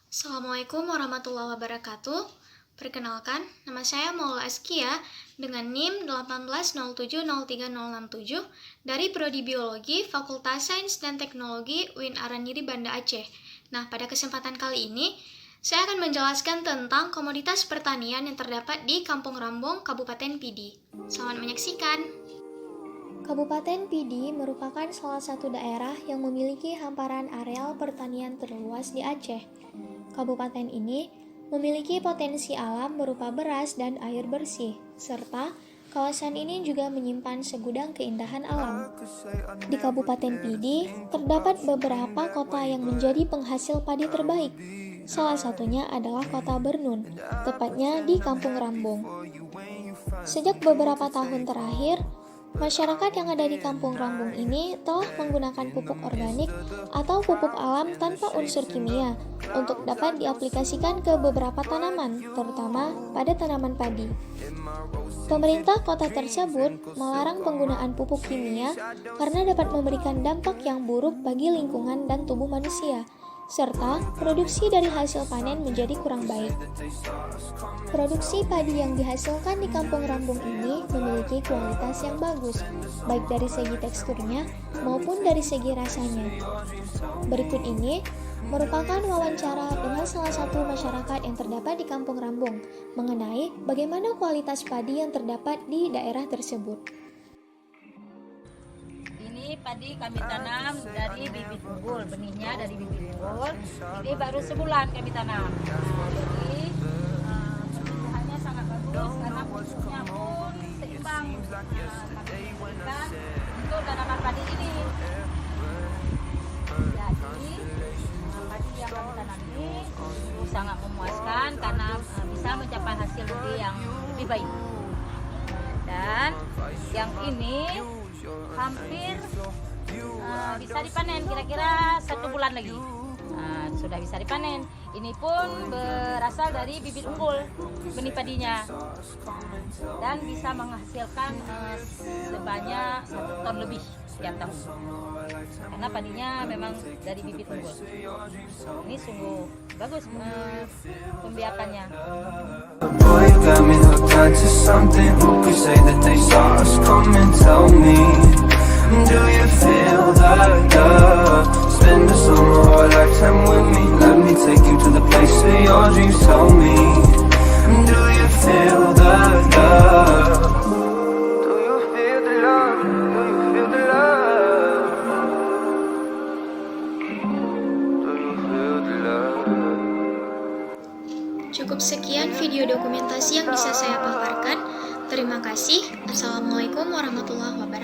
Assalamualaikum warahmatullahi wabarakatuh. Perkenalkan, nama saya Maula Askia dengan NIM 180703067 dari Prodi Biologi Fakultas Sains dan Teknologi UIN Araniri Banda Aceh. Nah, pada kesempatan kali ini, saya akan menjelaskan tentang komoditas pertanian yang terdapat di Kampung Rambong, Kabupaten Pidi. Selamat menyaksikan. Kabupaten Pidi merupakan salah satu daerah yang memiliki hamparan areal pertanian terluas di Aceh. Kabupaten ini memiliki potensi alam berupa beras dan air bersih, serta kawasan ini juga menyimpan segudang keindahan alam. Di Kabupaten Pidi, terdapat beberapa kota yang menjadi penghasil padi terbaik. Salah satunya adalah kota Bernun, tepatnya di Kampung Rambong. Sejak beberapa tahun terakhir, masyarakat yang ada di Kampung Rambong ini telah menggunakan pupuk organik atau pupuk alam tanpa unsur kimia untuk dapat diaplikasikan ke beberapa tanaman, terutama pada tanaman padi. Pemerintah kota tersebut melarang penggunaan pupuk kimia karena dapat memberikan dampak yang buruk bagi lingkungan dan tubuh manusia, serta produksi dari hasil panen menjadi kurang baik. Produksi padi yang dihasilkan di Kampung Rambong ini memiliki kualitas yang bagus, baik dari segi teksturnya maupun dari segi rasanya. Berikut ini merupakan wawancara dengan salah satu masyarakat yang terdapat di Kampung Rambong mengenai bagaimana kualitas padi yang terdapat di daerah tersebut. Ini padi kami tanam dari bibit unggul, benihnya dari bibit unggul. Ini baru sebulan kami tanam. Jadi pertumbuhannya sangat bagus karena pupuknya pun seimbang. Kami berikan untuk tanaman padi ini. Jadi padi yang kami tanam ini sangat memuaskan karena bisa mencapai hasil yang lebih baik. Dan yang ini hampir bisa dipanen, kira-kira 1 bulan lagi sudah bisa dipanen. Ini pun berasal dari bibit unggul benih padinya dan bisa menghasilkan sebanyak 1 ton lebih setiap tahun karena padinya memang dari bibit unggul. Ini sungguh bagus pembiakannya. Do you feel the love? Spend a summer or lifetime with me. Let me take you to the place where your dreams told me. Do you feel the love? Do you feel the love? Do you feel the love? Do you feel the love? Cukup sekian video dokumentasi yang bisa saya paparkan. Terima kasih. Assalamualaikum warahmatullahi wabarakatuh.